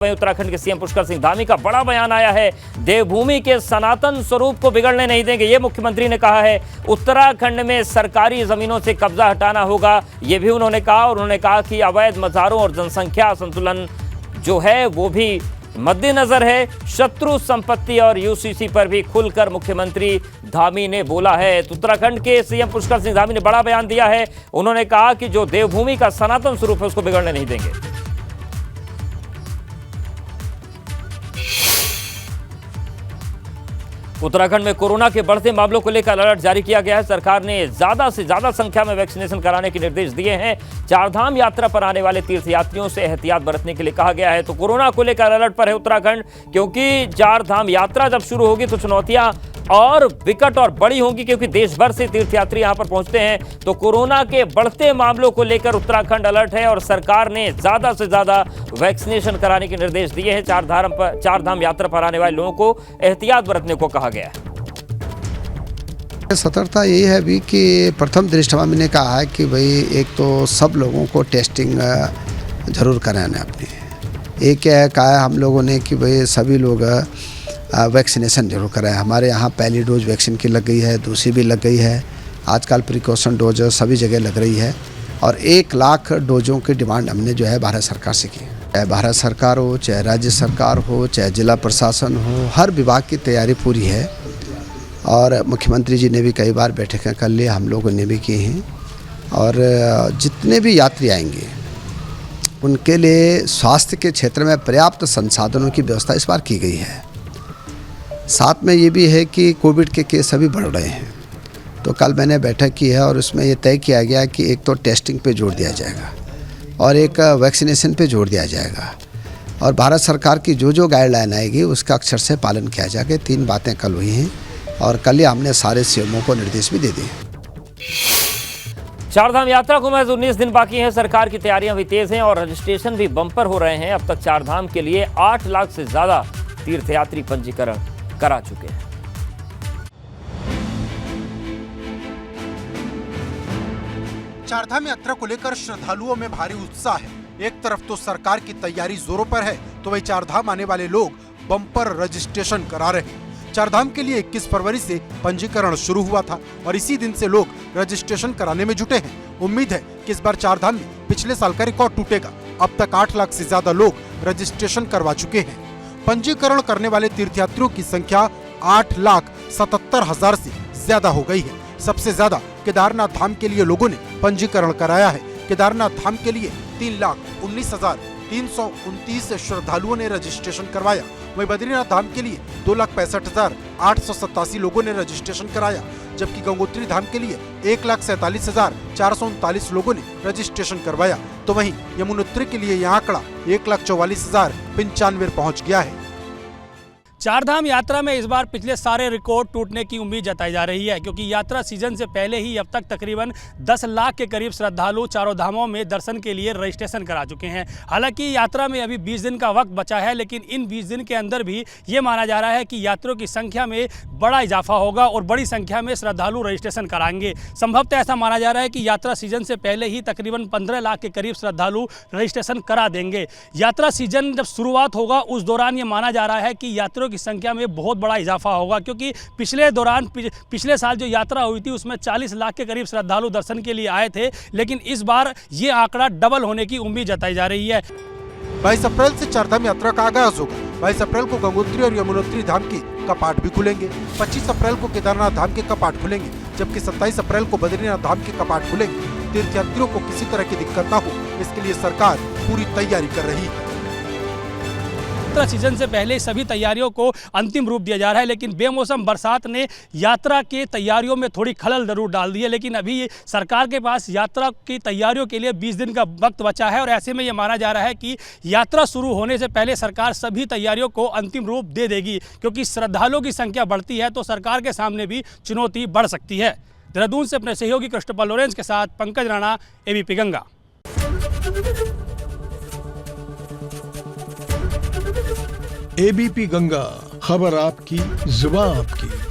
वहीं उत्तराखंड के सीएम पुष्कर सिंह धामी का बड़ा बयान आया है। देवभूमि के सनातन स्वरूप को बिगड़ने नहीं देंगे, ये मुख्यमंत्री ने कहा है। उत्तराखंड में सरकारी जमीनों से कब्जा हटाना होगा, ये भी उन्होंने कहा। और उन्होंने कहा कि अवैध मज़ारों और जनसंख्या संतुलन जो है वो भी मद्देनजर है। शत्रु संपत्ति और यूसीसी पर भी खुलकर मुख्यमंत्री धामी ने बोला है। तो उत्तराखंड के सीएम पुष्कर सिंह धामी ने बड़ा बयान दिया है। उन्होंने कहा कि जो देवभूमि का सनातन स्वरूप है उसको बिगड़ने नहीं देंगे। उत्तराखंड में कोरोना के बढ़ते मामलों को लेकर अलर्ट जारी किया गया है। सरकार ने ज्यादा से ज्यादा संख्या में वैक्सीनेशन कराने के निर्देश दिए हैं। चारधाम यात्रा पर आने वाले तीर्थयात्रियों से एहतियात बरतने के लिए कहा गया है। तो कोरोना को लेकर अलर्ट पर है उत्तराखंड, क्योंकि चारधाम यात्रा जब शुरू होगी तो चुनौतियां और विकट और बड़ी होंगी, क्योंकि देश भर से तीर्थयात्री यहां पर पहुंचते हैं। तो कोरोना के बढ़ते मामलों को लेकर उत्तराखंड अलर्ट है और सरकार ने ज्यादा से ज्यादा वैक्सीनेशन कराने के निर्देश दिए हैं। चारधाम यात्रा पर आने वाले लोगों को एहतियात बरतने को कहा गया है। सतर्कता यही है अभी कि प्रथम दृष्टया मैंने कहा है कि भाई एक तो सब लोगों को टेस्टिंग जरूर कराना अपने। एक क्या है कहा है हम लोगों ने कि भाई सभी लोग वैक्सीनेशन जरूर कराएं। हमारे यहाँ पहली डोज वैक्सीन की लग गई है, दूसरी भी लग गई है। आजकल प्रिकॉशन डोज सभी जगह लग रही है और 1 लाख डोजों की डिमांड हमने जो है भारत सरकार से की। चाहे भारत सरकार हो, चाहे राज्य सरकार हो, चाहे जिला प्रशासन हो, हर विभाग की तैयारी पूरी है। और मुख्यमंत्री जी ने भी कई बार बैठकें कर ली, हम लोगों ने भी की हैं। और जितने भी यात्री आएंगे उनके लिए स्वास्थ्य के क्षेत्र में पर्याप्त संसाधनों की व्यवस्था इस बार की गई है। साथ में ये भी है कि कोविड के केस अभी बढ़ रहे हैं, तो कल मैंने बैठक की है और उसमें ये तय किया गया कि एक तो टेस्टिंग पे जोर दिया जाएगा और एक वैक्सीनेशन पे जोर दिया जाएगा। और भारत सरकार की जो गाइडलाइन आएगी उसका अक्षर से पालन किया जाएगा। 3 बातें कल हुई हैं और कल ही हमने सारे सीएमओ को निर्देश भी दे दिए। चारधाम यात्रा को महज 19 दिन बाकी हैं। सरकार की तैयारियां भी तेज हैं और रजिस्ट्रेशन भी बम्पर हो रहे हैं। अब तक चारधाम के लिए 8 लाख से ज्यादा तीर्थयात्री पंजीकरण करा चुके हैं। चारधाम यात्रा को लेकर श्रद्धालुओं में भारी उत्साह है। एक तरफ तो सरकार की तैयारी जोरों पर है, तो वही चारधाम आने वाले लोग बम्पर रजिस्ट्रेशन करा रहे हैं। चारधाम के लिए 21 फरवरी से पंजीकरण शुरू हुआ था और इसी दिन से लोग रजिस्ट्रेशन कराने में जुटे हैं। उम्मीद है कि इस बार चारधाम में पिछले साल का रिकॉर्ड टूटेगा। अब तक 8 लाख से ज्यादा लोग रजिस्ट्रेशन करवा चुके हैं। पंजीकरण करने वाले तीर्थयात्रियों की संख्या 8,77,000 से ज्यादा हो गई है। सबसे ज्यादा केदारनाथ धाम के लिए लोगों ने पंजीकरण कराया है। केदारनाथ धाम के लिए 3,19,329 श्रद्धालुओं ने रजिस्ट्रेशन करवाया। वहीं बद्रीनाथ धाम के लिए 2,65,887 लोगों ने रजिस्ट्रेशन कराया, जबकि गंगोत्री धाम के लिए 1,47,439 लोगों ने रजिस्ट्रेशन करवाया। तो वहीं यमुनोत्री के लिए यह आंकड़ा 1,44,095 पहुंच गया है। चारधाम यात्रा में इस बार पिछले सारे रिकॉर्ड टूटने की उम्मीद जताई जा रही है, क्योंकि यात्रा सीजन से पहले ही अब तक तकरीबन 10 लाख के करीब श्रद्धालु चारों धामों में दर्शन के लिए रजिस्ट्रेशन करा चुके हैं। हालांकि यात्रा में अभी 20 दिन का वक्त बचा है, लेकिन इन 20 दिन के अंदर भी ये माना जा रहा है कि यात्रियों की संख्या में बड़ा इजाफा होगा और बड़ी संख्या में श्रद्धालु रजिस्ट्रेशन कराएंगे। संभवतः ऐसा माना जा रहा है कि यात्रा सीजन से पहले ही तकरीबन 15 लाख के करीब श्रद्धालु रजिस्ट्रेशन करा देंगे। यात्रा सीजन जब शुरुआत होगा उस दौरान ये माना जा रहा है कि यात्रियों की संख्या में बहुत बड़ा इजाफा होगा, क्योंकि पिछले साल जो यात्रा हुई थी उसमें 40 लाख के करीब श्रद्धालु दर्शन के लिए आए थे, लेकिन इस बार ये आंकड़ा डबल होने की उम्मीद जताई जा रही है। 22 अप्रैल से चारधाम यात्रा का आगाज होगा। 22 अप्रैल को गंगोत्री और यमुनोत्री धाम के कपाट भी खुलेंगे। 25 अप्रैल को केदारनाथ धाम के कपाट खुलेंगे, जबकि 27 अप्रैल को बद्रीनाथ धाम के कपाट खुलेंगे। तीर्थयात्रियों को किसी तरह की दिक्कत न हो, इसके लिए सरकार पूरी तैयारी कर रही है। यात्रा सीजन से पहले सभी तैयारियों को अंतिम रूप दिया जा रहा है, लेकिन बेमौसम बरसात ने यात्रा के तैयारियों में थोड़ी खलल जरूर डाल दी है। लेकिन अभी सरकार के पास यात्रा की तैयारियों के लिए 20 दिन का वक्त बचा है और ऐसे में ये माना जा रहा है कि यात्रा शुरू होने से पहले सरकार सभी तैयारियों को अंतिम रूप दे देगी, क्योंकि श्रद्धालुओं की संख्या बढ़ती है तो सरकार के सामने भी चुनौती बढ़ सकती है। देहरादून से अपने सहयोगी क्रिस्टोफर लॉरेंस के साथ पंकज राणा, एबीपी गंगा। एबीपी गंगा, खबर आपकी, जुबान आपकी।